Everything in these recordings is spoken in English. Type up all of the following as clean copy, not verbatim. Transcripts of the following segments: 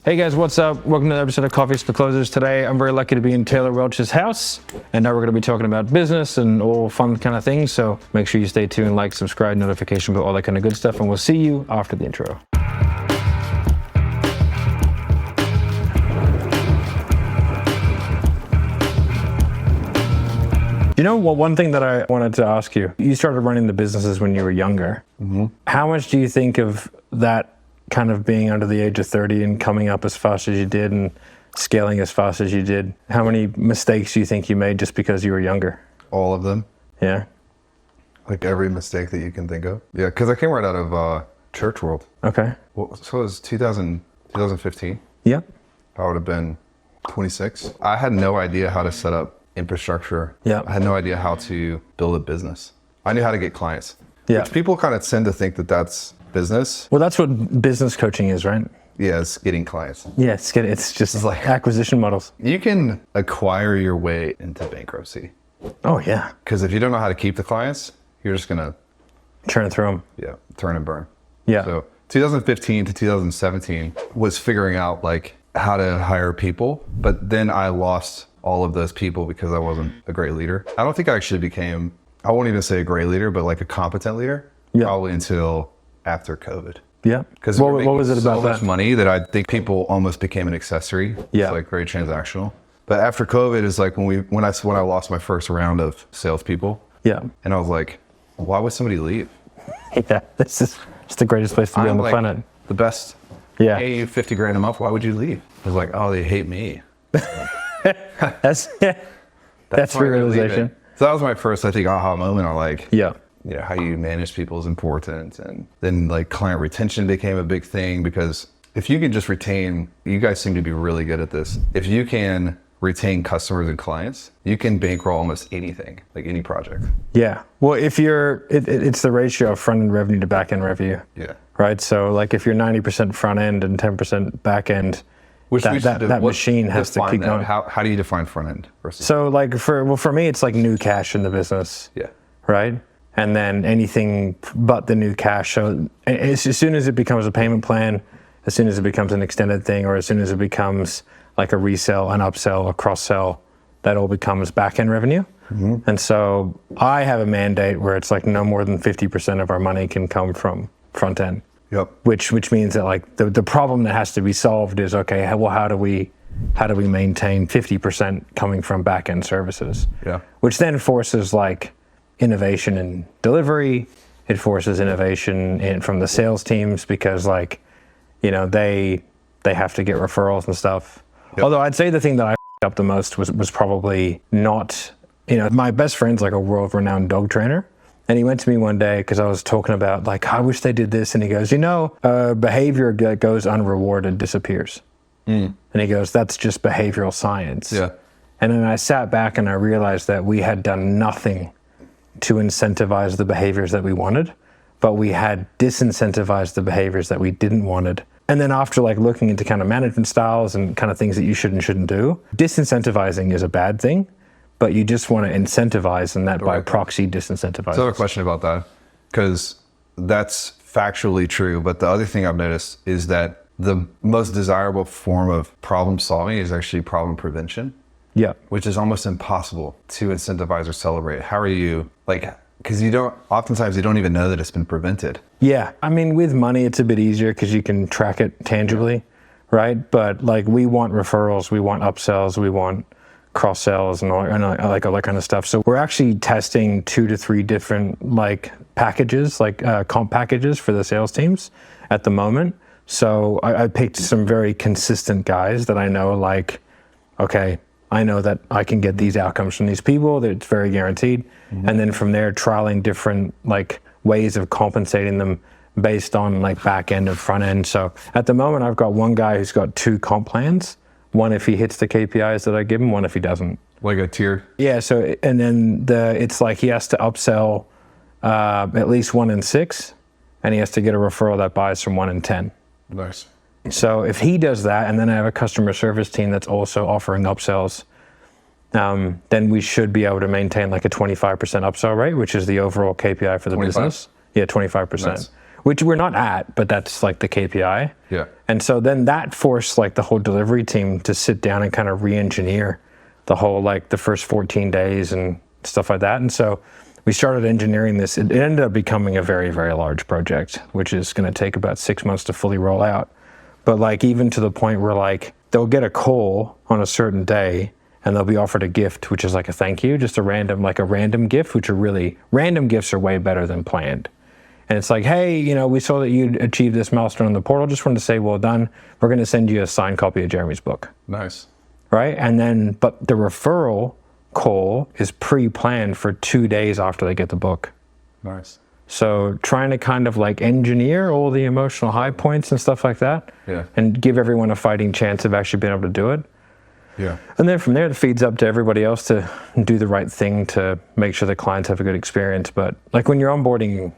Hey guys, what's up? Welcome to another episode of Coffees for Closers. Today, I'm very lucky to be in Taylor Welch's house, and now we're going to be talking about business and all fun kind of things. So make sure you stay tuned, like, subscribe, notification bell, all that kind of good stuff, and we'll see you after the intro. You know what? One thing that I wanted to ask you, you started running the businesses when you were younger. Mm-hmm. How much do you think of that kind of being under the age of 30 and coming up as fast as you did and scaling as fast as you did? How many mistakes do you think you made just because you were younger? All of them. Yeah. Like every mistake that you can think of. Yeah, because I came right out of church world. Okay. Well, so it was 2015. Yep. I would have been 26. I had no idea how to set up infrastructure. Yeah. I had no idea how to build a business. I knew how to get clients. Yeah. Which people kind of tend to think that that's business. Well, that's what business coaching is, right? Yeah, it's getting clients. Yeah, it's just like acquisition models. You can acquire your way into bankruptcy. Oh, yeah. Because if you don't know how to keep the clients, you're just going to Churn and throw them. Yeah, turn and burn. Yeah. So 2015 to 2017 was figuring out like how to hire people, but then I lost all of those people because I wasn't a great leader. I don't think I actually became, I won't even say a great leader, but like a competent leader. Yeah. Probably until after COVID. Yeah. Because what was it about so much that? money that I think people almost became an accessory. Yeah. It's like very transactional. But after COVID is like when I lost my first round of salespeople. Yeah. And I was like, why would somebody leave? Yeah. This is just the greatest place to be on the planet. The best. Yeah. Pay you 50 grand a month. Why would you leave? I was like, oh, they hate me. That's why they're realization. leaving. So that was my first, I think, aha moment. I'm like, Yeah. you know, how you manage people is important. And then like client retention became a big thing because if you can just retain, you guys seem to be really good at this. If you can retain customers and clients, you can bankroll almost anything, like any project. Yeah. Well, if you're, it's the ratio of front end revenue to back end revenue. Yeah. Right. So like if you're 90% front end and 10% back end, that machine has to keep going. How do you define front end versus? So like for me, it's like new cash in the business. Yeah. Right. And then anything but the new cash. So as soon as it becomes a payment plan, as soon as it becomes an extended thing, or as soon as it becomes like a resell, an upsell, a cross sell, that all becomes back end revenue. Mm-hmm. And so I have a mandate where it's like no more than 50% of our money can come from front end. Yep. Which means that like the problem that has to be solved is, okay, well, how do we maintain 50% coming from back end services? Yeah. Which then forces like innovation in delivery. It forces innovation from the sales teams because like, you know, they have to get referrals and stuff. Yep. Although I'd say the thing that I up the most was probably not, you know, my best friend's like a world-renowned dog trainer. And he went to me one day because I was talking about like, I wish they did this. And he goes, you know, behavior that goes unrewarded disappears. And he goes, that's just behavioral science. Yeah. And then I sat back and I realized that we had done nothing to incentivize the behaviors that we wanted, but we had disincentivized the behaviors that we didn't wanted. And then after like looking into kind of management styles and kind of things that you should and shouldn't do, disincentivizing is a bad thing, but you just want to incentivize, and that by proxy disincentivizes. So I have a question about that, because that's factually true. But the other thing I've noticed is that the most desirable form of problem solving is actually problem prevention. Yeah. Which is almost impossible to incentivize or celebrate. How are you, like, because oftentimes you don't even know that it's been prevented. Yeah. I mean, with money, it's a bit easier because you can track it tangibly, right? But like we want referrals, we want upsells, we want cross sells and like all that kind of stuff. So we're actually testing 2 to 3 different like packages, like comp packages for the sales teams at the moment. So I picked some very consistent guys that I know, like, okay, I know that I can get these outcomes from these people, that it's very guaranteed. Mm-hmm. And then from there, trialing different like ways of compensating them based on like back end and front end. So at the moment, I've got one guy who's got 2 comp plans. One if he hits the KPIs that I give him, one if he doesn't. Like a tier? Yeah, so, and then it's like he has to upsell at least 1 in 6, and he has to get a referral that buys from 1 in 10. Nice. So if he does that, and then I have a customer service team that's also offering upsells, then we should be able to maintain like a 25% upsell rate, which is the overall KPI for the 25? business. Yeah, 25%. Nice. which we're not at, but that's like the KPI. Yeah. And so then that forced like the whole delivery team to sit down and kind of re-engineer the whole, like the first 14 days and stuff like that. And so we started engineering this. It ended up becoming a very, very large project, which is going to take about 6 months to fully roll out. But like even to the point where like they'll get a call on a certain day and they'll be offered a gift, which is like a thank you, just a random gift, which are really, random gifts are way better than planned. And it's like, hey, you know, we saw that you achieved this milestone in the portal. Just wanted to say, well done. We're going to send you a signed copy of Jeremy's book. Nice. Right? And then, but the referral call is pre-planned for 2 days after they get the book. Nice. So trying to kind of like engineer all the emotional high points and stuff like that, and give everyone a fighting chance of actually being able to do it. Yeah. And then from there, it feeds up to everybody else to do the right thing to make sure the clients have a good experience. But like when you're onboarding,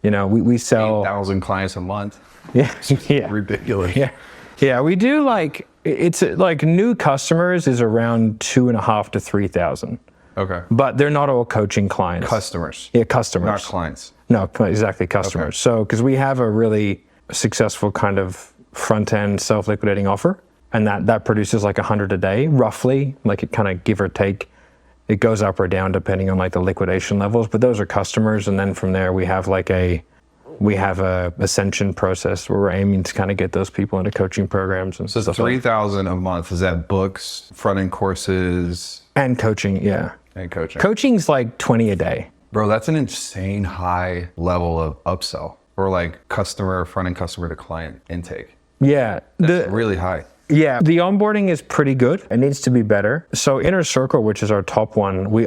you know, we sell 8,000 clients a month. Yeah. Yeah. Ridiculous. Yeah. Yeah. We do like, it's like new customers is around 2,500 to 3,000. Okay. But they're not all coaching clients. Customers. Yeah, customers. Not clients. No, exactly, customers. Okay. So, because we have a really successful kind of front-end self-liquidating offer, and that produces like 100 a day, roughly, like it kind of give or take. It goes up or down depending on like the liquidation levels, but those are customers. And then from there, we have a ascension process where we're aiming to kind of get those people into coaching programs and So stuff. 3,000 a month, is that books, front-end courses? And coaching, yeah. And coaching. Coaching's like 20 a day. Bro, that's an insane high level of upsell or like front-end customer to client intake. Yeah. That's really high. Yeah, the onboarding is pretty good. It needs to be better. So Inner Circle, which is our top one, we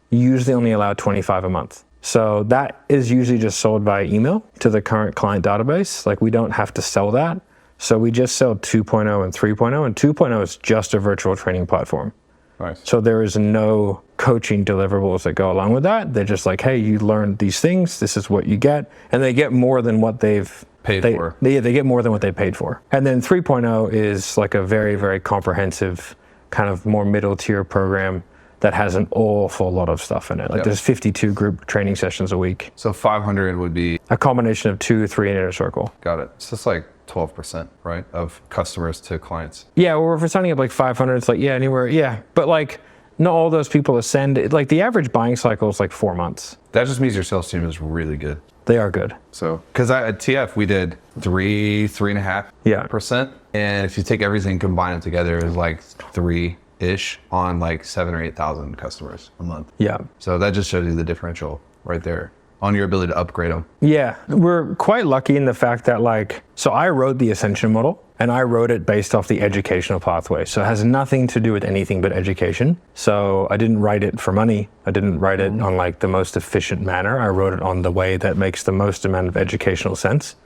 usually only allow 25 a month. So that is usually just sold via email to the current client database. Like we don't have to sell that. So we just sell 2.0 and 3.0, and 2.0 is just a virtual training platform. Nice. So there is no coaching deliverables that go along with that. They're just like, hey, you learned these things. This is what you get. And they get more than what they've paid for. They get more than what they paid for. And then 3.0 is like a very, very comprehensive kind of more middle tier program that has an awful lot of stuff in it. Like there's 52 group training sessions a week. So 500 would be a combination of 2, 3, and Inner Circle. Got it. So it's like 12%, right, of customers to clients. Yeah, or if we're signing up like 500, it's like, yeah, anywhere, yeah. But like, not all those people ascend. Like the average buying cycle is like 4 months. That just means your sales team is really good. They are good. So, because at TF, we did 3.5%. And if you take everything, combine them together, it's like 3-ish on like 7,000 or 8,000 customers a month. Yeah. So that just shows you the differential right there on your ability to upgrade them. Yeah, we're quite lucky in the fact that like, so I wrote the Ascension model and I wrote it based off the educational pathway. So it has nothing to do with anything but education. So I didn't write it for money. I didn't write it on like the most efficient manner. I wrote it on the way that makes the most amount of educational sense.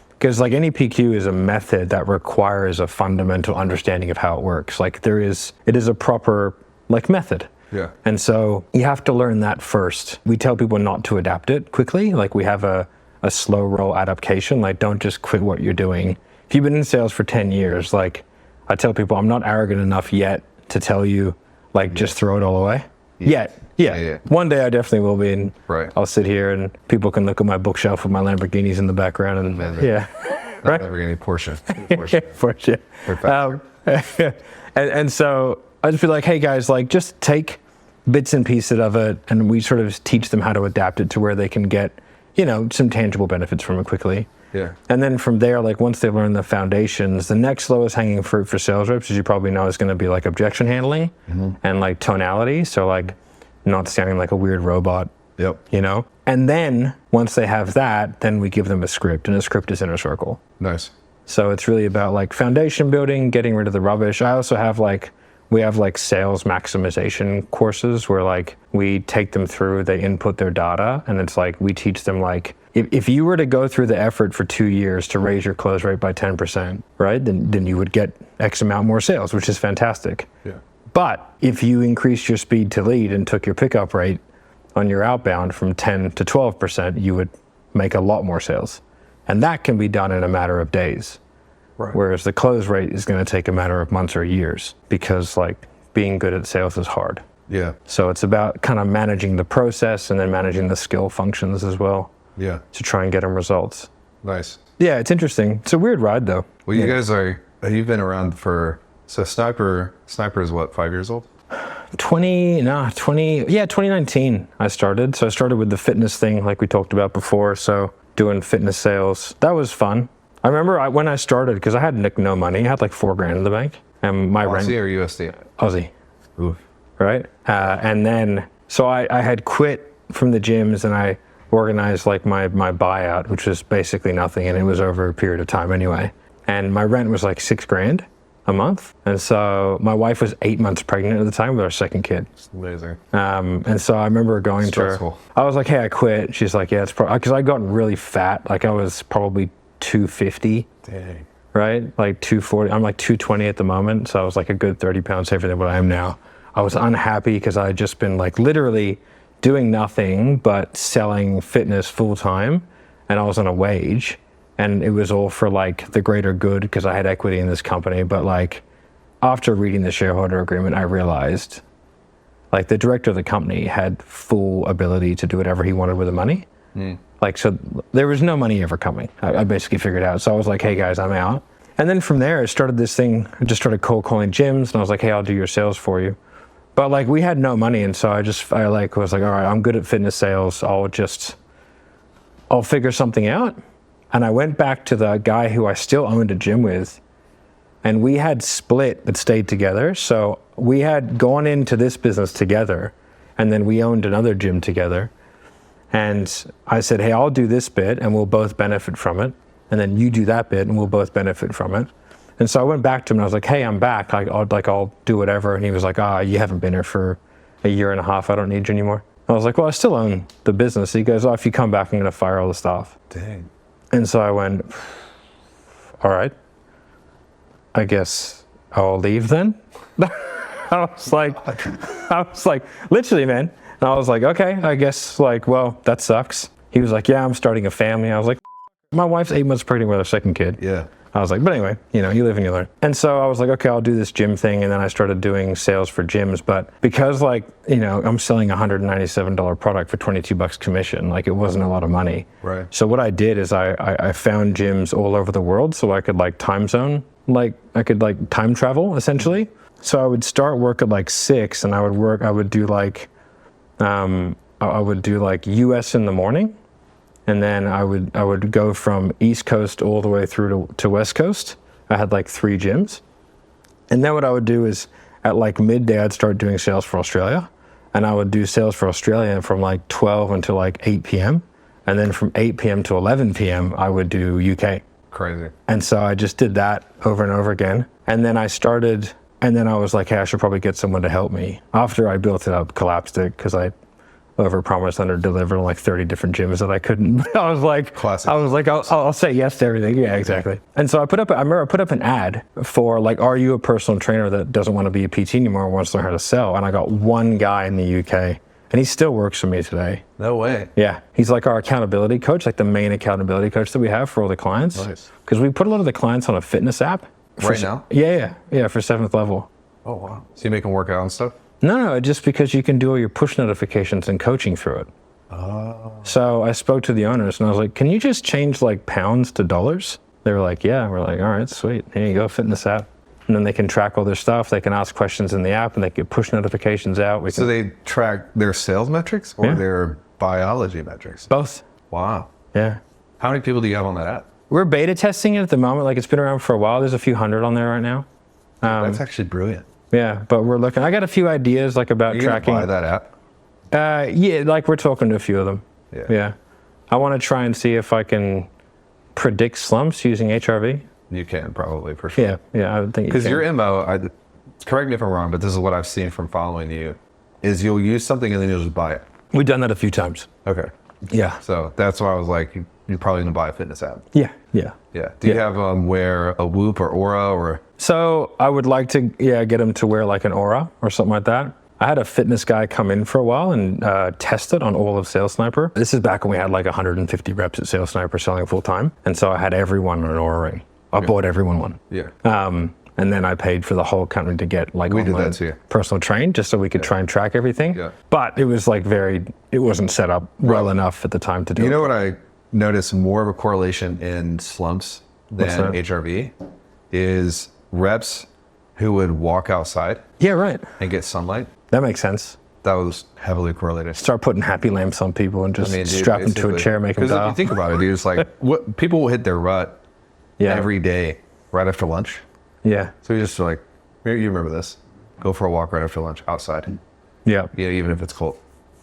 Because like any PQ is a method that requires a fundamental understanding of how it works. Like it is a proper like method. Yeah. And so you have to learn that first. We tell people not to adapt it quickly. Like we have a slow roll adaptation. Like don't just quit what you're doing. If you've been in sales for 10 years, like I tell people, I'm not arrogant enough yet to tell you, like just throw it all away. Yet. Yeah. One day I definitely will be. And I'll sit here and people can look at my bookshelf with my Lamborghinis in the background and right? Lamborghini Porsche. Porsche. And so I'd just be like, hey guys, like just take bits and pieces of it and we sort of teach them how to adapt it to where they can get, you know, some tangible benefits from it quickly. Yeah. And then from there, like once they've learned the foundations, the next lowest hanging fruit for sales reps, as you probably know, is going to be like objection handling and like tonality. So like not sounding like a weird robot, you know? And then once they have that, then we give them a script, and a script is Inner Circle. Nice. So it's really about like foundation building, getting rid of the rubbish. I also have we have like sales maximization courses where like we take them through, they input their data, and it's like we teach them like, if you were to go through the effort for 2 years to raise your close rate by 10%, right, then you would get X amount more sales, which is fantastic. Yeah. But if you increased your speed to lead and took your pickup rate on your outbound from 10 to 12%, you would make a lot more sales. And that can be done in a matter of days. Right. Whereas the close rate is going to take a matter of months or years because like being good at sales is hard. Yeah. So it's about kind of managing the process and then managing the skill functions as well. Yeah. to try and get them results. Nice. Yeah, it's interesting. It's a weird ride though. Well, you guys you've been around so Sniper is what, 5 years old? 2019 I started. So I started with the fitness thing like we talked about before. So doing fitness sales, that was fun. I remember when I started, because I had no money, I had like $4,000 in the bank. And my rent. Aussie or USD? Aussie. Oof. Right? And then, so I had quit from the gyms and I organized like my buyout, which was basically nothing. And it was over a period of time anyway. And my rent was like $6,000 a month. And so my wife was 8 months pregnant at the time with our second kid. It's amazing. And so I remember going Stressful. to her. I was like, hey, I quit. She's like, yeah, it's probably, because I'd gotten really fat. Like I was probably 250. Dang. Right? Like 240. I'm like 220 at the moment. So I was like a good 30 pounds heavier than what I am now. I was unhappy because I had just been like literally doing nothing but selling fitness full time. And I was on a wage. And it was all for like the greater good because I had equity in this company. But like after reading the shareholder agreement, I realized like the director of the company had full ability to do whatever he wanted with the money. Like, so there was no money ever coming. I basically figured out. So I was like, hey guys, I'm out. And then from there, I started this thing. I just started cold calling gyms and I was like, hey, I'll do your sales for you. But like we had no money. And so I was like, all right, I'm good at fitness sales. I'll figure something out. And I went back to the guy who I still owned a gym with, and we had split but stayed together. So we had gone into this business together, and then we owned another gym together. And I said, hey, I'll do this bit and we'll both benefit from it. And then you do that bit and we'll both benefit from it. And so I went back to him and I was like, hey, I'm back. I'll do whatever. And he was like, you haven't been here for a year and a half. I don't need you anymore. I was like, well, I still own the business. He goes, if you come back, I'm going to fire all the staff. Dang. And so I went, all right, I guess I'll leave then. I was like, literally, man. And I was like, okay, I guess like, well, that sucks. He was like, yeah, I'm starting a family. I was like, my wife's 8 months pregnant with our second kid. Yeah. I was like, but anyway, you live and you learn. And so I was like, okay, I'll do this gym thing. And then I started doing sales for gyms. But because like, I'm selling a $197 product for $22 commission, like it wasn't a lot of money. Right. So what I did is I found gyms all over the world so I could like time zone, like I could like time travel essentially. So I would start work at like 6 and I would do like US in the morning. And then I would go from East Coast all the way through to West Coast. I had like 3 gyms. And then what I would do is at like midday, I'd start doing sales for Australia. And I would do sales for Australia from like 12 until like 8 p.m. And then from 8 p.m. to 11 p.m., I would do UK. Crazy. And so I just did that over and over again. And then I was like, hey, I should probably get someone to help me. After I built it up, collapsed it because I over-promised, under-delivered on like 30 different gyms that I couldn't. I was like, classic. I was like, I'll say yes to everything. Yeah, exactly. And so I put up an ad for like, are you a personal trainer that doesn't want to be a PT anymore and wants to learn how to sell? And I got one guy in the UK, and he still works for me today. No way. Yeah, he's like our accountability coach, like the main accountability coach that we have for all the clients. Nice. Because we put a lot of the clients on a fitness app. Right now? Yeah, for 7th level. Oh wow. So you make them work out and stuff? No, just because you can do all your push notifications and coaching through it. Oh. So I spoke to the owners and I was like, can you just change like pounds to dollars? They were like, yeah. We're like, all right, sweet. Here you go, fitness app. And then they can track all their stuff. They can ask questions in the app and they get push notifications out. So they track their sales metrics or their biology metrics? Both. Wow. Yeah. How many people do you have on that app? We're beta testing it at the moment. Like it's been around for a while. There's a few hundred on there right now. That's actually brilliant. Yeah, but we're looking. I got a few ideas like about tracking. Buy that app? Yeah, like we're talking to a few of them. Yeah. I want to try and see if I can predict slumps using HRV. You can probably for sure. Yeah, I would think. Because your MO, correct me if I'm wrong, but this is what I've seen from following you, is you'll use something and then you'll just buy it. We've done that a few times. Okay. Yeah. So that's why I was like, you're probably gonna buy a fitness app. Yeah. Do you have wear a Whoop or Aura or? So I would like to get him to wear like an Aura or something like that. I had a fitness guy come in for a while and test it on all of Sales Sniper. This is back when we had like 150 reps at Sales Sniper selling full time, and so I had everyone on an Aura ring. I bought everyone one. Yeah. And then I paid for the whole company to get like personal train just so we could try and track everything. Yeah. But it was like it wasn't set up well enough at the time to do it. You know what noticed more of a correlation in slumps than HRV is reps who would walk outside Yeah, right. and get sunlight. That makes sense. That was heavily correlated. Start putting happy lamps on people and just strap them to a chair, make them Because if dial. you think about it, dude, it's like what people will hit their rut every day right after lunch. Yeah. So you just like, maybe you remember this, go for a walk right after lunch outside. Yeah. Yeah, even if it's cold.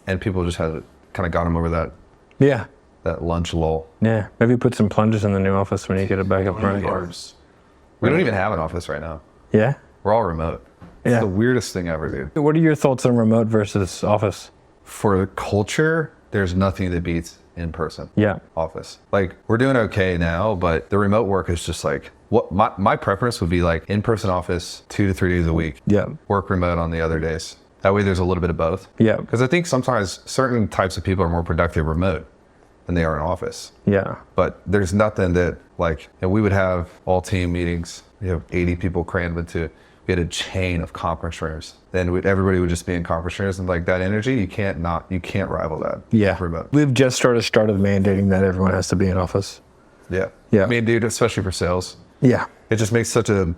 And people just had kind of got them over that Yeah. that lunch lull. Yeah. Maybe put some plungers in the new office when you get it back up and running. We don't even have an office right now. Yeah. We're all remote. It's Yeah. the weirdest thing ever, dude. What are your thoughts on remote versus office? For the culture, there's nothing that beats in-person Yeah. office. Like, we're doing okay now, but the remote work is just like, what my preference would be like in-person office 2 to 3 days a week. Yeah. Work remote on the other days. That way there's a little bit of both. Yeah. Because I think sometimes certain types of people are more productive remote than they are in office. Yeah. But there's nothing that like, and we would have all team meetings. We have 80 people crammed into, we had a chain of conference rooms. Then everybody would just be in conference rooms, and like that energy, you can't rival that. Yeah. Remote. We've just started mandating that everyone has to be in office. Yeah. Yeah. I mean, dude, especially for sales, Yeah. it just makes such a,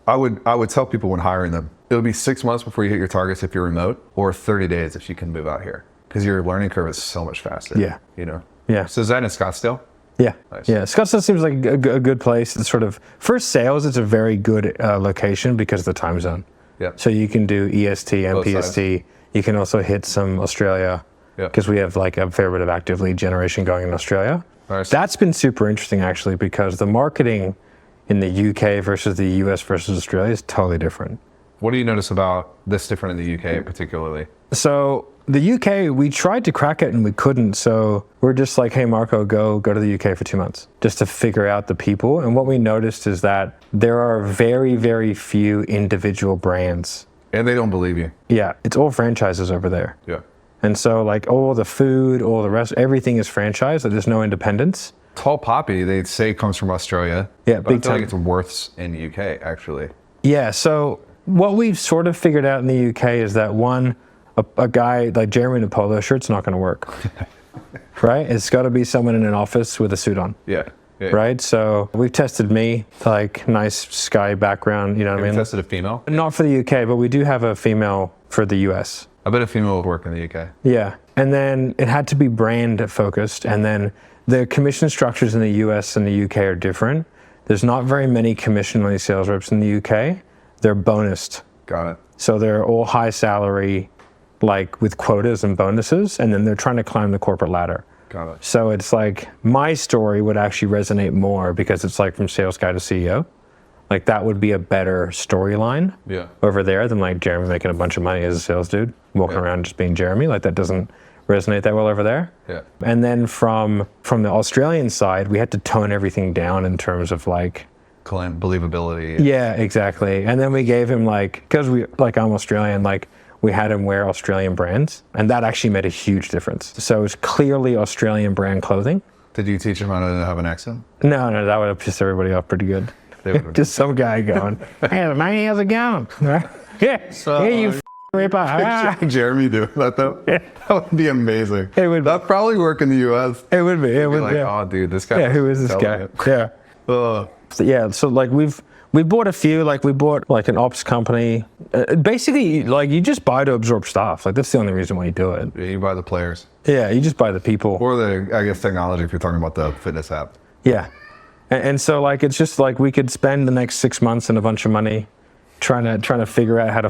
I would tell people when hiring them, it'll be 6 months before you hit your targets if you're remote, or 30 days if you can move out here. Because your learning curve is so much faster. Yeah. You know? Yeah. So is that in Scottsdale? Yeah. Nice. Yeah. Scottsdale seems like a good place. It's sort of, for sales, it's a very good location because of the time zone. Yeah. So you can do EST and Both PST. sides. You can also hit some Australia Yeah. because we have like a fair bit of active lead generation going in Australia. Nice. That's been super interesting actually, because the marketing in the UK versus the US versus Australia is totally different. What do you notice about this different in the UK particularly? So the UK, we tried to crack it and we couldn't. So we're just like, hey, Marco, go to the UK for 2 months just to figure out the people. And what we noticed is that there are very, very few individual brands. And they don't believe you. Yeah, it's all franchises over there. Yeah. And so like all the food, all the rest, everything is franchised. So there's no independence. Tall poppy, they'd say comes from Australia. Yeah, but big I feel time. like it's worth in the UK actually. Yeah, so what we've sort of figured out in the UK is that one, a guy like Jeremy in a polo shirt's not going to work, right? It's got to be someone in an office with a suit on, Yeah. right? So we've tested me, like nice sky background, you know what I Have you mean? tested a female? Not for the UK, but we do have a female for the US. I bet a female would work in the UK. Yeah, and then it had to be brand focused, and then the commission structures in the US and the UK are different. There's not very many commission-only sales reps in the UK. They're bonused. Got it. So they're all high salary, like with quotas and bonuses, and then they're trying to climb the corporate ladder. Got it. So it's like my story would actually resonate more because it's like from sales guy to CEO. Like that would be a better storyline Yeah. over there than like Jeremy making a bunch of money as a sales dude, walking around just being Jeremy. Like that doesn't resonate that well over there. Yeah. And then from the Australian side, we had to tone everything down in terms of like, Believability. yeah, exactly. And then we gave him like, because I'm Australian, like we had him wear Australian brands, and that actually made a huge difference. So it's clearly Australian brand clothing. Did you teach him how to have an accent? No, that would have pissed everybody off pretty good. They would've- Just some guy going, hey, man, how's it going? Yeah, hey, you ripper. Ah. Jeremy doing that though? Yeah. That would be amazing. It would be. That'd probably work in the US. It would be. It Be would like, be. Yeah. oh dude, this guy. Yeah, who is this guy? Yeah. So, yeah, so like we bought a few, like we bought like an ops company. Basically, like you just buy to absorb staff. Like that's the only reason why you do it. Yeah, you buy the players. Yeah, you just buy the people. Or the, I guess, technology if you're talking about the fitness app. Yeah. And so like it's just like we could spend the next 6 months and a bunch of money trying to figure out how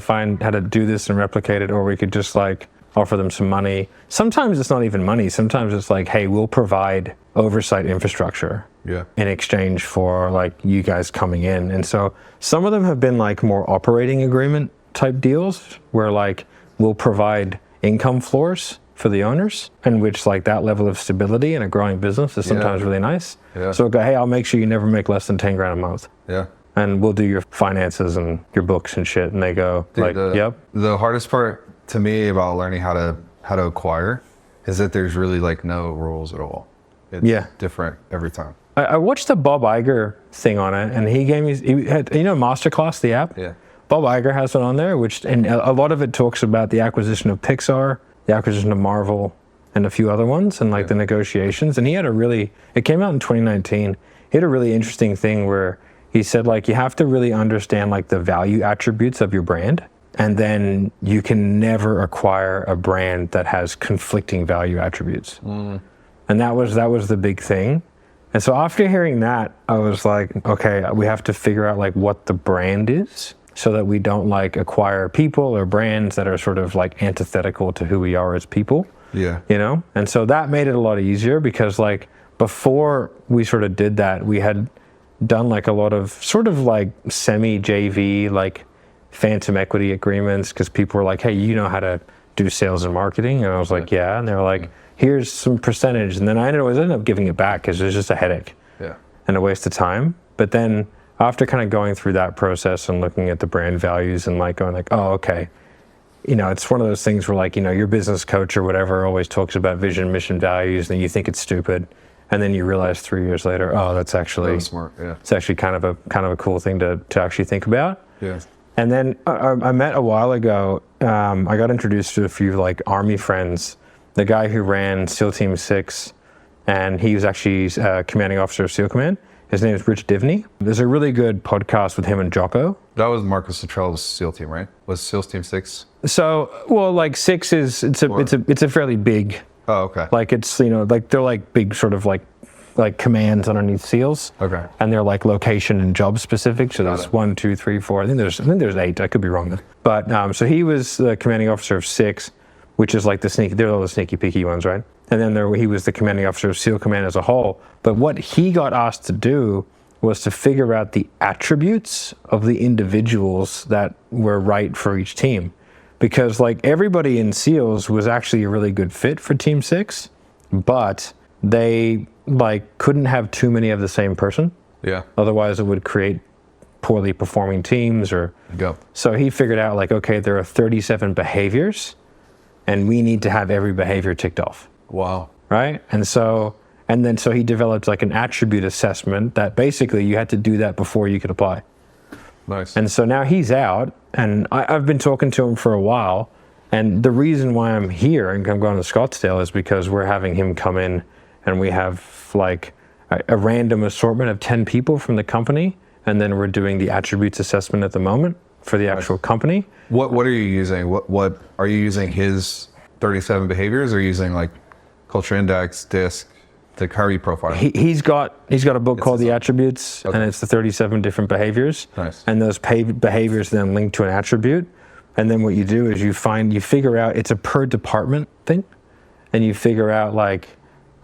to do this and replicate it, or we could just like offer them some money. Sometimes it's not even money. Sometimes it's like, hey, we'll provide oversight infrastructure Yeah. in exchange for like you guys coming in. And so some of them have been like more operating agreement type deals where like we'll provide income floors for the owners, in which like that level of stability in a growing business is sometimes really nice. Yeah. So we'll go, hey, I'll make sure you never make less than 10 grand a month. Yeah. And we'll do your finances and your books and shit. And they go Dude, like, yep. The hardest part to me about learning how to acquire is that there's really like no rules at all. It's Yeah. different every time. I watched the Bob Iger thing on it, and he had, Masterclass, the app? Yeah. Bob Iger has one on there, and a lot of it talks about the acquisition of Pixar, the acquisition of Marvel, and a few other ones, and like the negotiations. And he had it came out in 2019. He had a really interesting thing where he said, like, you have to really understand like the value attributes of your brand, and then you can never acquire a brand that has conflicting value attributes. And that was the big thing. And so after hearing that, I was like, okay, we have to figure out like what the brand is, so that we don't like acquire people or brands that are sort of like antithetical to who we are as people. Yeah. You know? And so that made it a lot easier, because like before we sort of did that, we had done like a lot of sort of like semi JV, like phantom equity agreements, because people were like, hey, you know how to do sales and marketing? And I was like, yeah. And they were like, here's some percentage. And then I always ended up giving it back because it was just a headache and a waste of time. But then after kind of going through that process and looking at the brand values and like going like, oh, okay, you know, it's one of those things where like, you know, your business coach or whatever always talks about vision, mission, values, and you think it's stupid. And then you realize 3 years later, oh, that's actually smart. Yeah. It's actually kind of a cool thing to actually think about. Yeah. And then I met a while ago, I got introduced to a few like Army friends, the guy who ran SEAL Team 6, and he was actually commanding officer of SEAL Command. His name is Rich Divney. There's a really good podcast with him and Jocko. That was Marcus Luttrell's SEAL team, right? Was SEAL Team 6? So, well, like 6 is, it's a fairly big, Oh, okay. like it's, you know, like they're like big sort of like commands underneath SEALs. Okay. And they're like location and job specific. So there's 1, 2, 3, 4. I think there's 8. I could be wrong. But so he was the commanding officer of 6, which is like they're all the sneaky peeky ones, right? And then he was the commanding officer of SEAL Command as a whole. But what he got asked to do was to figure out the attributes of the individuals that were right for each team. Because like everybody in SEALs was actually a really good fit for Team 6, but they like couldn't have too many of the same person. Yeah. Otherwise it would create poorly performing teams So he figured out like, okay, there are 37 behaviors and we need to have every behavior ticked off. Wow. Right? And so he developed like an attribute assessment that basically you had to do that before you could apply. Nice. And so now he's out, and I've been talking to him for a while. And the reason why I'm here and I'm going to Scottsdale is because we're having him come in, and we have like a random assortment of 10 people from the company. And then we're doing the attributes assessment at the moment for the actual company. What are you using? What are you using? His 37 behaviors, or are you using like Culture Index, DISC, the Curry profile? He's got a book called The Attributes, and it's the 37 different behaviors. Nice. And those behaviors then link to an attribute. And then what you do is you figure out, it's a per department thing, and you figure out like,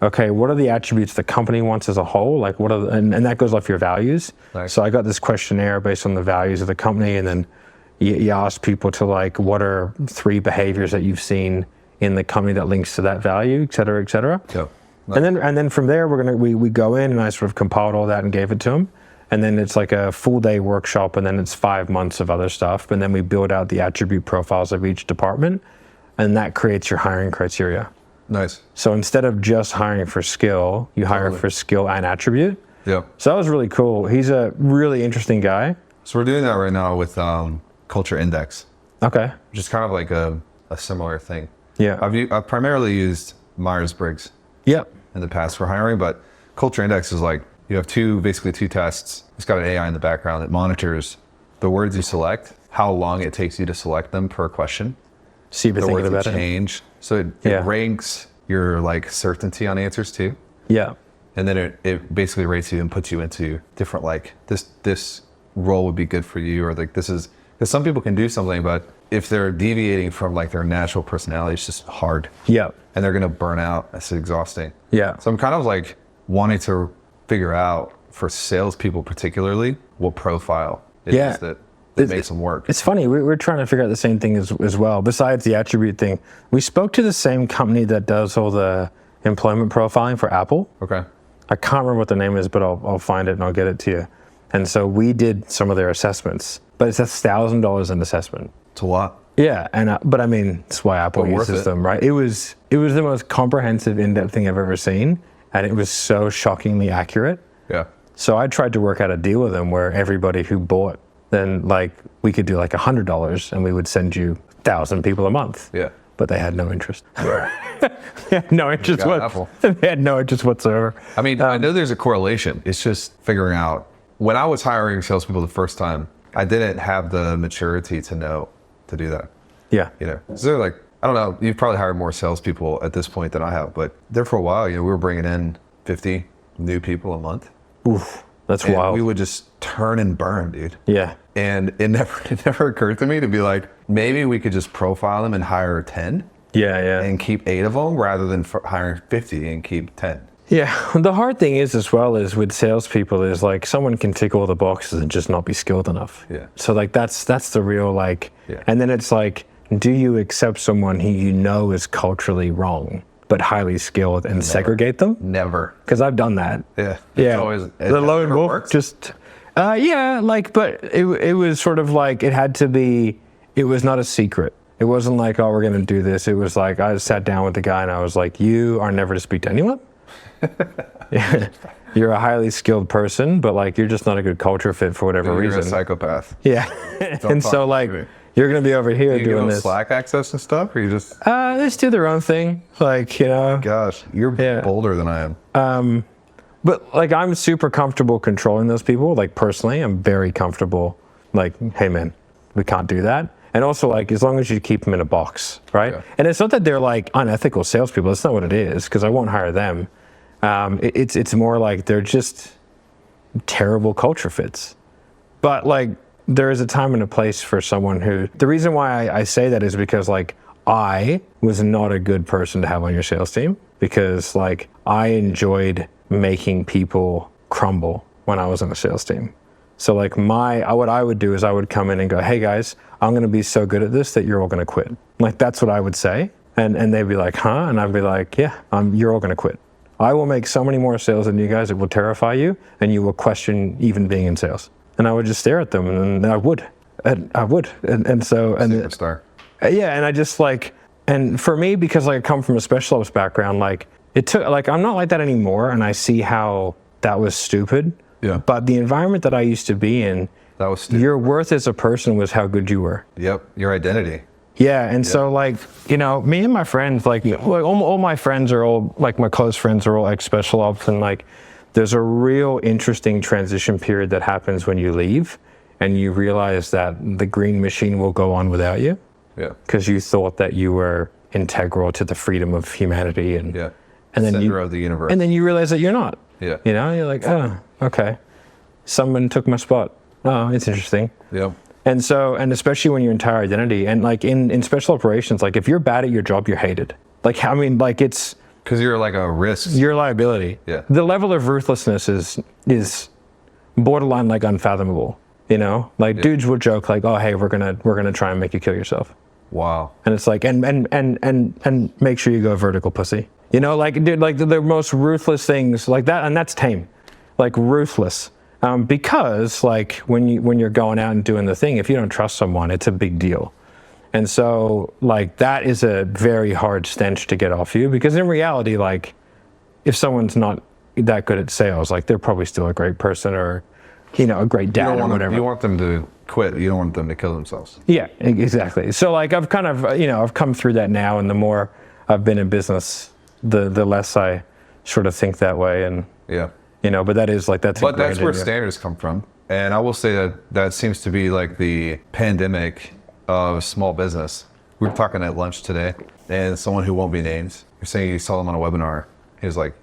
okay, what are the attributes the company wants as a whole? Like and that goes off your values. Nice. So I got this questionnaire based on the values of the company, and then you ask people to like, what are 3 behaviors that you've seen in the company that links to that value, et cetera, et cetera. Yep. And then from there we go in, and I sort of compiled all that and gave it to him. And then it's like a full day workshop, and then it's 5 months of other stuff. And then we build out the attribute profiles of each department, and that creates your hiring criteria. Nice. So instead of just hiring for skill, you hire for skill and attribute. Yeah. So that was really cool. He's a really interesting guy. So we're doing that right now with Culture Index. Okay. Which is kind of like a similar thing. Yeah. I've primarily used Myers-Briggs Yep. in the past for hiring, but Culture Index is like, you have basically two tests. It's got an AI in the background that monitors the words you select, how long it takes you to select them per question. See if you're The thinking words about that it. change. So it ranks your like certainty on answers too. Yeah. And then it basically rates you and puts you into different, like this role would be good for you, or like this is, because some people can do something, but if they're deviating from like their natural personality, it's just hard. Yeah. And they're going to burn out. It's exhausting. Yeah. So I'm kind of like wanting to figure out for salespeople particularly what profile it is that makes them work. It's funny, we're trying to figure out the same thing as well. Besides the attribute thing, we spoke to the same company that does all the employment profiling for Apple. Okay. I can't remember what the name is, but I'll find it and I'll get it to you. And so we did some of their assessments, but it's $1,000 an assessment. It's a lot. Yeah, and but I mean, that's why Apple uses them, right? It was the most comprehensive, in-depth thing I've ever seen, and it was so shockingly accurate. Yeah. So I tried to work out a deal with them where everybody who bought, then like we could do like $100, and we would send you 1,000 people a month. Yeah. but they had no interest. They had no interest They had no interest whatsoever. I mean, I know there's a correlation. It's just figuring out. When I was hiring salespeople the first time, I didn't have the maturity to know to do that. Yeah. You know, so they're like, I don't know, you've probably hired more salespeople at this point than I have, but there for a while, you know, we were bringing in 50 new people a month. Oof, that's and wild. we would just turn and burn, dude. Yeah. And it never occurred to me to be like, maybe we could just profile them and hire 10. Yeah. And keep 8 of them rather than hiring 50 and keep 10. Yeah. The hard thing is as well is with salespeople is like someone can tick all the boxes and just not be skilled enough. Yeah. So like that's the real like, and then it's like, do you accept someone who you know is culturally wrong but highly skilled and segregate them? Never. Because I've done that. Yeah. Yeah. Always, the lone wolf works. just, yeah, like, but it was sort of like, it had to be, it was not a secret. It wasn't like, oh, we're going to do this. It was like, I sat down with the guy and I was like, you are never to speak to anyone. You're a highly skilled person, but like, you're just not a good culture fit for whatever reason. You're a psychopath. Yeah. And so like, you're going to be over here you doing give this. Slack access and stuff, or you just? They just do their own thing. Like, you know. Gosh, you're bolder than I am. But like, I'm super comfortable controlling those people. Like personally, I'm very comfortable. Like, hey man, we can't do that. And also like, as long as you keep them in a box, right? Yeah. And it's not that they're like unethical salespeople. That's not what it is, because I won't hire them. It's more like they're just terrible culture fits. But like, there is a time and a place for someone who, the reason why I say that is because like, I was not a good person to have on your sales team, because like, I enjoyed making people crumble when I was on a sales team. So like what I would do is I would come in and go, hey guys, I'm going to be so good at this that you're all going to quit. Like, that's what I would say. And they'd be like, huh? And I'd be like, yeah, you're all going to quit. I will make so many more sales than you guys. It will terrify you and you will question even being in sales. And I would just stare at them and I would. And so. Superstar. Yeah. And I just like, and for me, because like I come from a special ops background, like it took, like I'm not like that anymore. And I see how that was stupid. Yeah. But the environment that I used to be in, that was stupid. Your worth as a person was how good you were. Yep. Your identity. Yeah. And so like, you know, me and my friends, like all my friends are all, like my close friends are all ex-special ops, and like there's a real interesting transition period that happens when you leave and you realize that the green machine will go on without you. Yeah. Because you thought that you were integral to the freedom of humanity and then center of the universe. And then you realize that you're not. Yeah. You know, you're like, oh, okay. Someone took my spot. Oh, it's interesting. Yeah. And so, and especially when your entire identity, and like in special operations, like if you're bad at your job, you're hated. Like, I mean, like it's... Because you're like a risk. You're a liability. Yeah. The level of ruthlessness is borderline like unfathomable, you know? Like dudes will joke like, oh, hey, we're gonna try and make you kill yourself. Wow. And it's like, and make sure you go vertical, pussy. You know, like, dude, like the most ruthless things like that, and that's tame. Like ruthless. Because like when you're going out and doing the thing, if you don't trust someone, it's a big deal. And so like that is a very hard stench to get off you, because in reality, like if someone's not that good at sales, like they're probably still a great person or, you know, a great dad or whatever. You want them to quit. You don't want them to kill themselves. Yeah, exactly. So like I've kind of, you know, I've come through that now, and the more I've been in business, the less I sort of think that way. And yeah. You know, but that is like, that's where standards come from. And I will say that seems to be like the pandemic of small business. We were talking at lunch today, and someone who won't be named, you're saying you saw them on a webinar. He was like,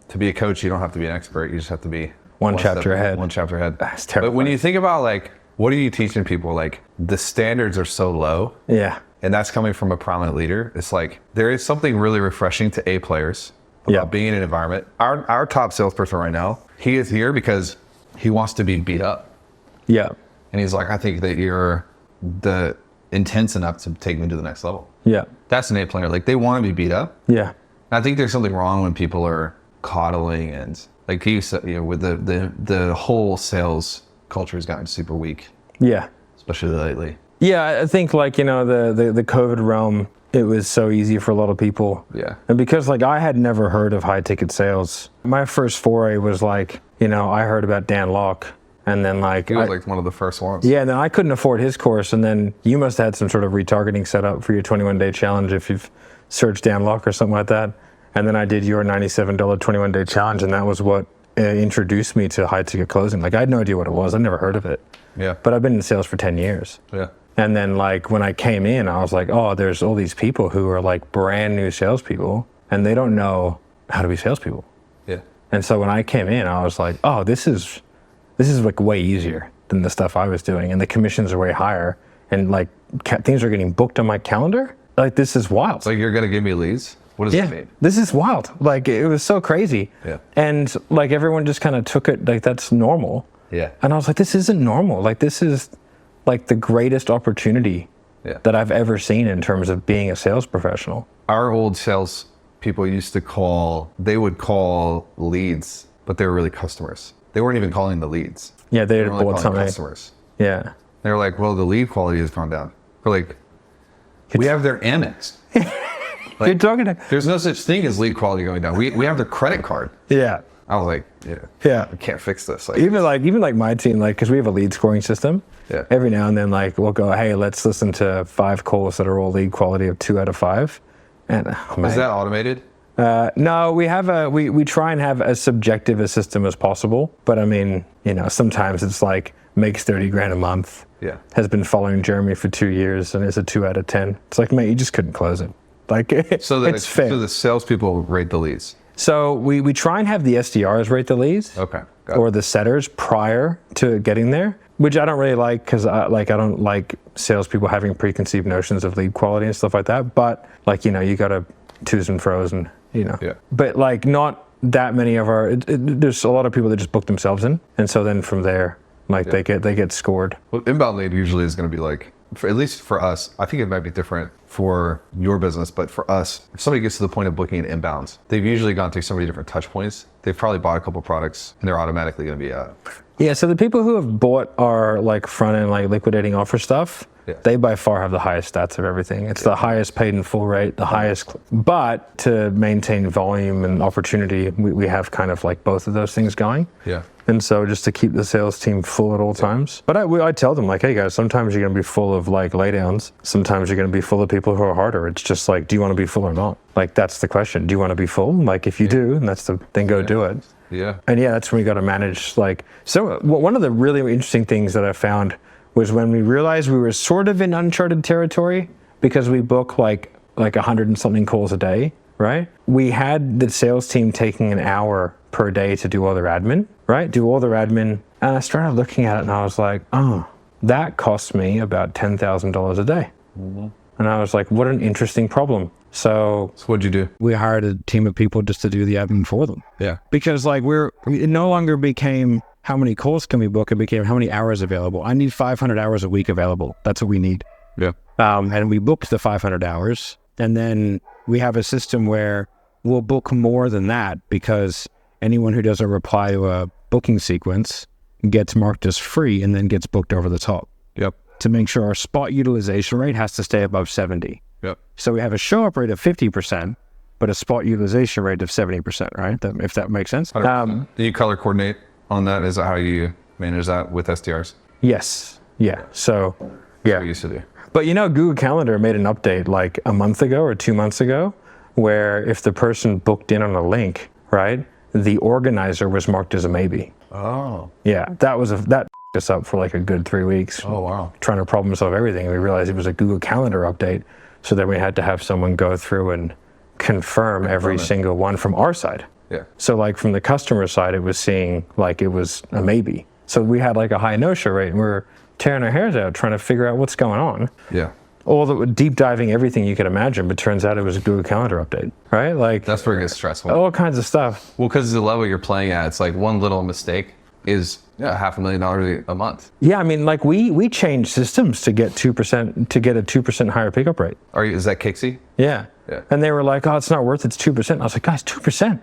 to be a coach, you don't have to be an expert. You just have to be one chapter ahead. One chapter ahead. That's terrible. But when you think about like, what are you teaching people? Like the standards are so low. Yeah. And that's coming from a prominent leader. It's like, there is something really refreshing to A players about being in an environment. Our top salesperson right now, he is here because he wants to be beat up. Yeah. And he's like, I think that you're the intense enough to take me to the next level. Yeah. That's an A player. Like they want to be beat up. Yeah. And I think there's something wrong when people are coddling, and like he said, you know, with the whole sales culture has gotten super weak. Yeah. Especially lately. Yeah, I think like, you know, the COVID realm, it was so easy for a lot of people. Yeah. And because like I had never heard of high ticket sales, my first foray was like, you know, I heard about Dan Locke And then like He was like one of the first ones. yeah, and then I couldn't afford his course, and then you must have had some sort of retargeting set up for your 21-day challenge if you've searched Dan Locke or something like that. And then I did your $97 21-day challenge, and that was what introduced me to high ticket closing. Like I had no idea what it was. I'd never heard of it. Yeah. But I've been in sales for 10 years. Yeah. And then like when I came in, I was like, oh, there's all these people who are like brand new salespeople, and they don't know how to be salespeople. Yeah. And so when I came in, I was like, oh, this is like way easier than the stuff I was doing, and the commissions are way higher, and like things are getting booked on my calendar. Like this is wild. So you're gonna give me leads? What does that mean? This is wild. Like it was so crazy. Yeah. And like everyone just kind of took it like that's normal. Yeah. And I was like, this isn't normal. Like this is like the greatest opportunity that I've ever seen in terms of being a sales professional. Our old sales people used to call leads, but they were really customers. They weren't even calling the leads. Yeah, they had were bought something. Customers. Yeah. They were like, well, the lead quality has gone down. We're like, we have their Amex. You're talking to... There's no such thing as lead quality going down. We have their credit card. Yeah. I was like, Yeah. I can't fix this. Like, even like my team, like, because we have a lead scoring system. Yeah. Every now and then, like, we'll go, hey, let's listen to 5 calls that are all lead quality of 2 out of 5. And is that automated? No, we try and have as subjective a system as possible. But I mean, you know, sometimes it's like makes 30 grand a month. Yeah. Has been following Jeremy for 2 years and is a 2 out of 10. It's like, mate, you just couldn't close it. Like, it's fair. So the salespeople rate the leads. So we try and have the SDRs rate the leads. Okay. Or the setters prior to getting there, which I don't really like because I don't like salespeople having preconceived notions of lead quality and stuff like that. But like, you know, you got to twos and fro's and, you know. Yeah. But like not that many of our, there's a lot of people that just book themselves in. And so then from there, like they get scored. Well, inbound lead usually is going to be like, at least for us, I think it might be different for your business, but for us, if somebody gets to the point of booking an inbound, they've usually gone through so many different touch points. They've probably bought a couple products and they're automatically going to be Yeah, so the people who have bought our like front end, like liquidating offer stuff, they by far have the highest stats of everything. It's the highest paid in full rate, the highest, but to maintain volume and opportunity, we have kind of like both of those things going. Yeah. And so just to keep the sales team full at all times. But I tell them like, hey guys, sometimes you're going to be full of like laydowns. Sometimes you're going to be full of people who are harder. It's just like, do you want to be full or not? Like, that's the question. Do you want to be full? Like, if you do, and then go do it. Yeah. And yeah, that's when we got to manage. Like, so one of the really interesting things that I found was when we realized we were sort of in uncharted territory because we book like 100 and something calls a day, right? We had the sales team taking an hour per day to do all their admin, right? Do all their admin. And I started looking at it and I was like, oh, that costs me about $10,000 a day. Mm-hmm. And I was like, what an interesting problem. So what'd you do? We hired a team of people just to do the admin for them. Yeah. Because like it no longer became how many calls can we book, it became how many hours available. I need 500 hours a week available. That's what we need. Yeah. And we booked the 500 hours. And then we have a system where we'll book more than that because anyone who doesn't reply to a booking sequence gets marked as free and then gets booked over the top. Yep. To make sure our spot utilization rate has to stay above 70. Yep. So we have a show up rate of 50%, but a spot utilization rate of 70%, right? If that makes sense. Do you color coordinate on that? Is that how you manage that with SDRs? Yes. Yeah. So, yeah. That's what we used to do. But you know, Google Calendar made an update like a month ago or 2 months ago, where if the person booked in on a link, right, the organizer was marked as a maybe. Oh. Yeah. That f***ed us up for like a good 3 weeks. Oh, wow. Trying to problem solve everything. And we realized it was a Google Calendar update. So then we had to have someone go through and confirm every single one from our side. Yeah. So like from the customer side, it was seeing like it was a maybe. So we had like a high no-show rate and we were tearing our hairs out trying to figure out what's going on. Yeah. All the deep diving everything you could imagine, but turns out it was a Google Calendar update, right? Like that's where it gets stressful. All kinds of stuff. Well, because the level you're playing at, it's like one little mistake is $500,000 a month. Yeah, I mean, like we changed systems to get 2% to get a 2% higher pickup rate. Is that Kixie? Yeah. Yeah. And they were like, "Oh, it's not worth it. It's 2%." I was like, "Guys, 2%."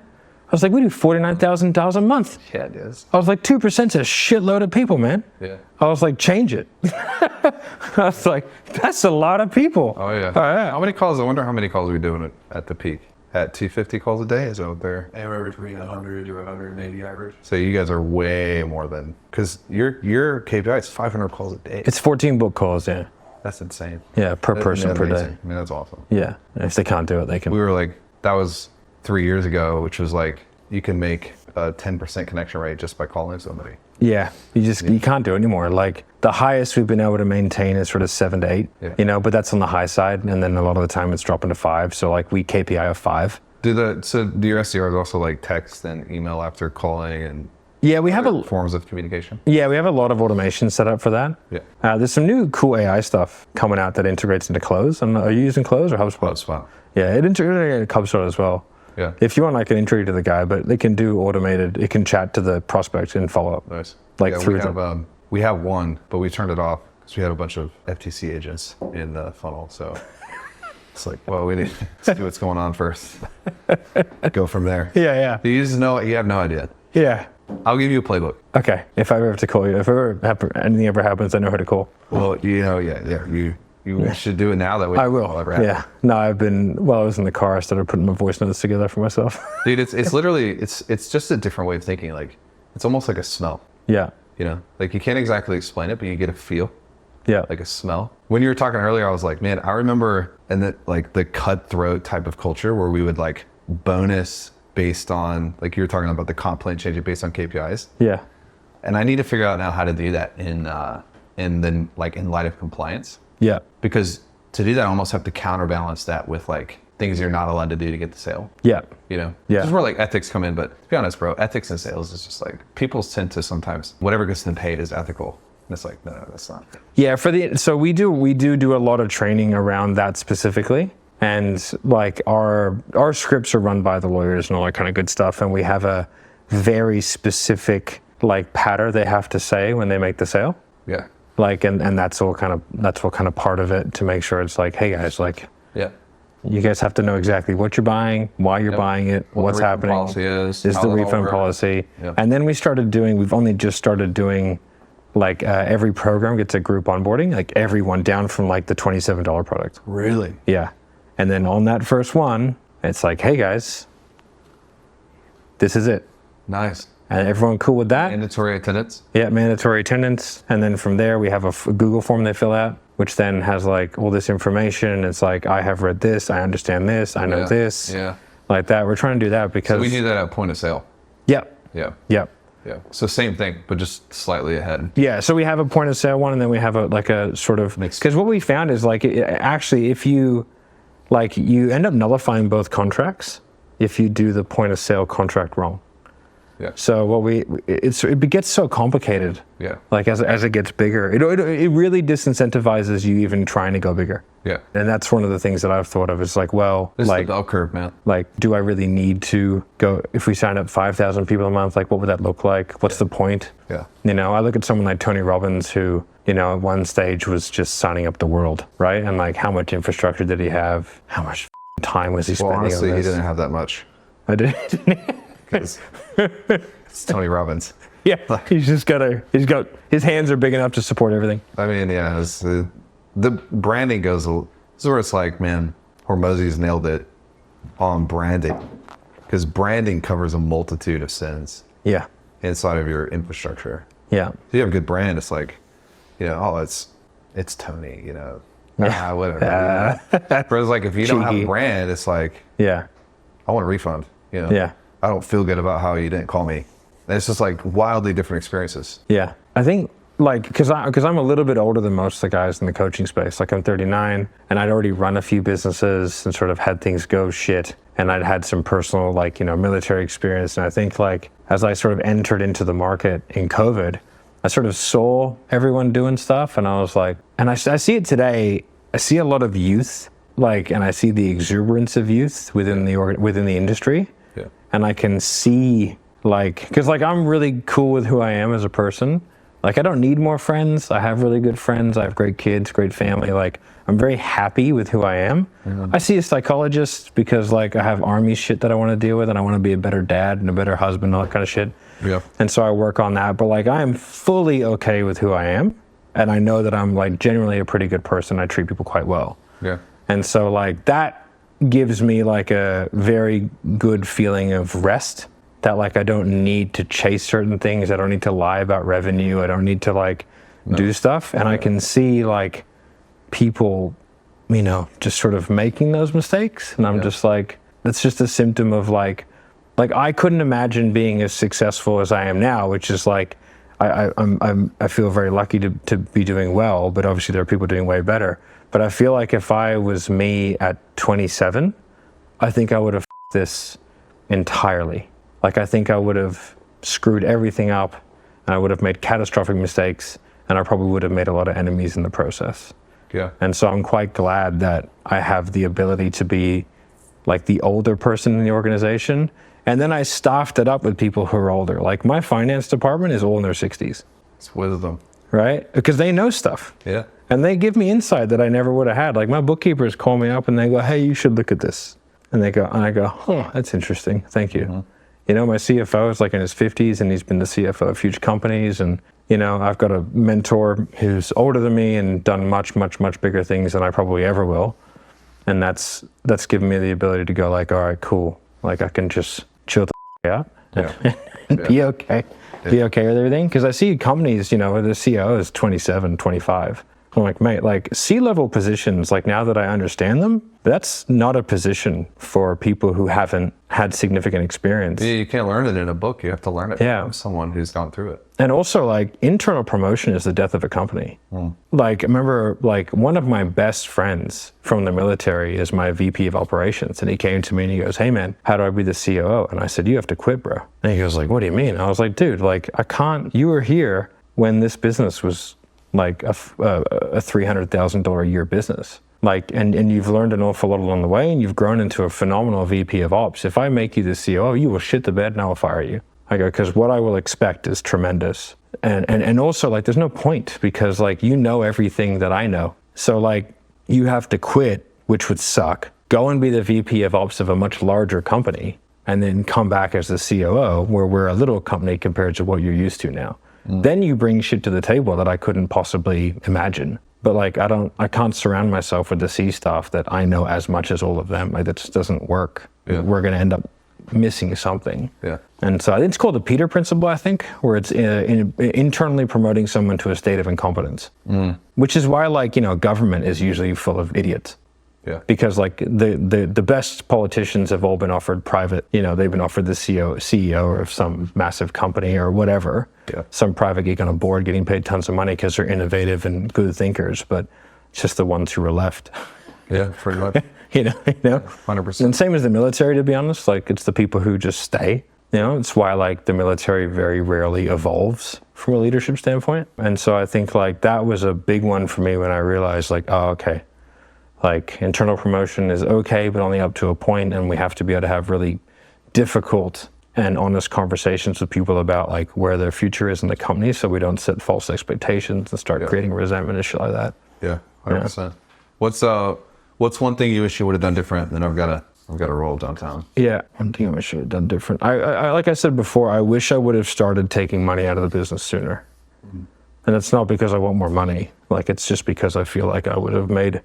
I was like, "We do $49,000 a month." Yeah, it is. I was like, 2%'s a shitload of people, man. Yeah. I was like, change it. I was like, that's a lot of people. Oh yeah. All right. How many calls? I wonder how many calls we doing at the peak. at 250 calls a day? Is that what they're? Anywhere between 100 to 180 average. So you guys are way more than, because your KPI is 500 calls a day. It's 14 book calls, yeah. That's insane. Yeah, per person per amazing. day. I mean, that's awesome. Yeah, if they can't do it, they can. We were like, that was 3 years ago, which was like, you can make a 10% connection rate just by calling somebody. Yeah, you can't do it anymore. Like the highest we've been able to maintain is sort of 7 to 8, Yeah. you know, but that's on the high side. And then a lot of the time it's dropping to 5. So like we KPI of 5. Do your SDRs also like text and email after calling and Yeah, we have forms of communication? Yeah, we have a lot of automation set up for that. Yeah. There's some new cool AI stuff coming out that integrates into Close. Are you using Close or HubSpot? HubSpot. Yeah, it integrates into HubSpot as well. Yeah. If you want, I can intro you to the guy, but they can do automated. It can chat to the prospect and follow up. Nice. Like yeah, through we have one, but we turned it off because we had a bunch of FTC agents in the funnel. So it's like, well, we need to see what's going on first. Go from there. Yeah. You just know, you have no idea. Yeah. I'll give you a playbook. Okay. If I ever have to call you, anything ever happens, I know who to call. Well, you should do it now. That way I will. Yeah. No, while I was in the car, I started putting my voice notes together for myself. Dude, it's literally, it's just a different way of thinking. Like, it's almost like a smell, Yeah. you know? Like, you can't exactly explain it, but you get a feel, Yeah. like a smell. When you were talking earlier, I was like, man, I remember in the cutthroat type of culture where we would like bonus based on, like you were talking about the comp plan changing based on KPIs. Yeah. And I need to figure out now how to do that in light of compliance. Yeah. Because to do that, I almost have to counterbalance that with like things you're not allowed to do to get the sale. Yeah. You know? Yeah. This is where like ethics come in, but to be honest, bro, ethics and sales is just like, people tend to sometimes, whatever gets them paid is ethical. And it's like, no, that's not. Yeah. So we do a lot of training around that specifically. And like our scripts are run by the lawyers and all that kind of good stuff. And we have a very specific like patter they have to say when they make the sale. Yeah. Like, and that's all kind of part of it to make sure it's like, hey guys, like, Yeah. you guys have to know exactly what you're buying, why you're buying it, what's happening. Policy is the refund policy. Yep. And then we've only just started doing like every program gets a group onboarding, like everyone down from like the $27 product. Really? Yeah. And then on that first one, it's like, hey guys, this is it. Nice. And everyone cool with that? Mandatory attendance? Yeah, mandatory attendance. And then from there, we have a Google form they fill out, which then has like all this information. It's like, I have read this, I understand this, I know this. Yeah. Like that. We're trying to do that because... So we do that at point of sale. Yep. Yeah. Yep. Yeah. So same thing, but just slightly ahead. Yeah. So we have a point of sale one, and then we have a sort of... Because what we found is like, actually, if you end up nullifying both contracts if you do the point of sale contract wrong. Yeah. So it gets so complicated. Yeah. Like as it gets bigger, it really disincentivizes you even trying to go bigger. Yeah. And that's one of the things that I've thought of is like, well, this like is the bell curve, man. Like, do I really need to go? If we sign up 5,000 people a month, like, what would that look like? What's the point? Yeah. You know, I look at someone like Tony Robbins, who, you know, at one stage was just signing up the world, right? And like, how much infrastructure did he have? How much time was he spending Honestly, on he this? didn't have that much. I didn't. Because it's Tony Robbins. Yeah, he's got his hands are big enough to support everything. I mean, yeah, the branding goes, this is where it's like, man, Hormozy's nailed it on branding. Because branding covers a multitude of sins. Yeah. Inside of your infrastructure. Yeah. If you have a good brand, it's like, you know, oh, it's Tony, you know, whatever. But it's like, if you don't have a brand, it's like, yeah, I want a refund, you know? Yeah. I don't feel good about how you didn't call me. And it's just like wildly different experiences. Yeah. I think like, cause I'm a little bit older than most of the guys in the coaching space. Like I'm 39 and I'd already run a few businesses and sort of had things go shit. And I'd had some personal, like, you know, military experience. And I think like, as I sort of entered into the market in COVID, I sort of saw everyone doing stuff. And I was like, and I see it today. I see a lot of youth, like, and I see the exuberance of youth within the industry. Yeah. And I can see like, cause like I'm really cool with who I am as a person. Like I don't need more friends. I have really good friends. I have great kids, great family. Like I'm very happy with who I am. Mm-hmm. I see a psychologist because like I have army shit that I want to deal with and I want to be a better dad and a better husband, all that kind of shit. Yeah. And so I work on that, but like I am fully okay with who I am. And I know that I'm like genuinely a pretty good person. I treat people quite well. Yeah. And so like that gives me like a very good feeling of rest, that like I don't need to chase certain things. I don't need to lie about revenue. I don't need to like do stuff. And I can see like people, you know, just sort of making those mistakes. And I'm just like, that's just a symptom of like I couldn't imagine being as successful as I am now, which is like, I feel very lucky to be doing well, but obviously there are people doing way better. But I feel like if I was me at 27, I think I would have f***ed this entirely. Like I think I would have screwed everything up, and I would have made catastrophic mistakes, and I probably would have made a lot of enemies in the process. Yeah. And so I'm quite glad that I have the ability to be like the older person in the organization. And then I staffed it up with people who are older. Like my finance department is all in their 60s. It's wisdom. Right? Because they know stuff. Yeah. And they give me insight that I never would have had. Like my bookkeepers call me up and they go, hey, you should look at this. And I go, oh, that's interesting. Thank you. Mm-hmm. You know, my CFO is like in his 50s and he's been the CFO of huge companies. And, you know, I've got a mentor who's older than me and done much, much, much bigger things than I probably ever will. And that's given me the ability to go like, all right, cool. Like I can just chill the out and be okay. Be okay with everything. Because I see companies, you know, where the CEO is 27, 25. I'm like, mate, like C-level positions, like now that I understand them, that's not a position for people who haven't had significant experience. Yeah, you can't learn it in a book. You have to learn it from someone who's gone through it. And also like internal promotion is the death of a company. Like I remember like one of my best friends from the military is my VP of operations. And he came to me and he goes, hey man, how do I be the COO? And I said, you have to quit, bro. And he goes like, what do you mean? I was like, dude, like I can't, you were here when this business was like a $300,000 a year business. Like, and you've learned an awful lot along the way and you've grown into a phenomenal VP of ops. If I make you the COO, you will shit the bed and I will fire you. I go, because what I will expect is tremendous. And also like, there's no point because like, you know everything that I know. So like you have to quit, which would suck. Go and be the VP of ops of a much larger company and then come back as the COO where we're a little company compared to what you're used to now. Then you bring shit to the table that I couldn't possibly imagine. But like, I can't surround myself with the C staff that I know as much as all of them. Like that just doesn't work. Yeah. We're going to end up missing something. Yeah. And so it's called the Peter principle, I think, where it's internally promoting someone to a state of incompetence, which is why like, you know, government is usually full of idiots. Yeah. Because like the best politicians have all been offered private, you know, they've been offered the CEO of some massive company or whatever. Yeah. Some private geek on a board getting paid tons of money because they're innovative and good thinkers, but it's just the ones who were left. Yeah, pretty much. you know, 100%. And same as the military, to be honest, like it's the people who just stay. You know, it's why like the military very rarely evolves from a leadership standpoint. And so I think like that was a big one for me when I realized like, oh, okay. Like internal promotion is okay, but only up to a point, and we have to be able to have really difficult and honest conversations with people about like where their future is in the company, so we don't set false expectations and start creating resentment and shit like that. Yeah, 100%. What's one thing you wish you would have done different? Then I've got to roll downtown. Yeah, one thing I wish I would have done different. I like I said before, I wish I would have started taking money out of the business sooner. And it's not because I want more money. Like it's just because I feel like I would have made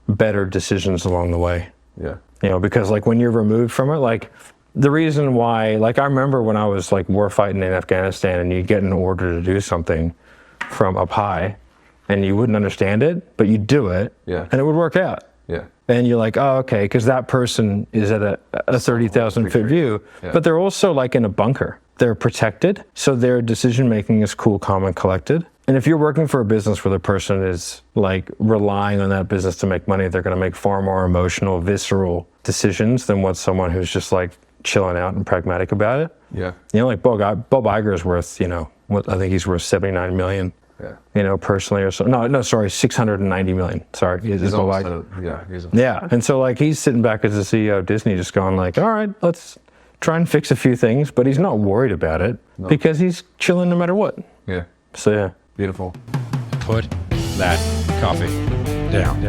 better decisions along the way. Yeah. You know, because like when you're removed from it, like the reason why, like I remember when I was like war fighting in Afghanistan and you get an order to do something from up high and you wouldn't understand it, but you do it and it would work out. Yeah. And you're like, oh, okay, because that person is at a 30,000 foot view, but they're also like in a bunker. They're protected, so their decision making is cool, calm, and collected. And if you're working for a business where the person is like relying on that business to make money, they're going to make far more emotional, visceral decisions than what someone who's just like chilling out and pragmatic about it. Yeah. You know, like Bob Iger is worth, you know, what I think he's worth 79 million. Yeah. You know, personally or so. No, sorry, 690 million. Sorry. Yeah. And so like he's sitting back as the CEO of Disney just going like, all right, let's try and fix a few things, but he's not worried about it because he's chilling no matter what. Yeah. So yeah. Beautiful. Put that coffee down.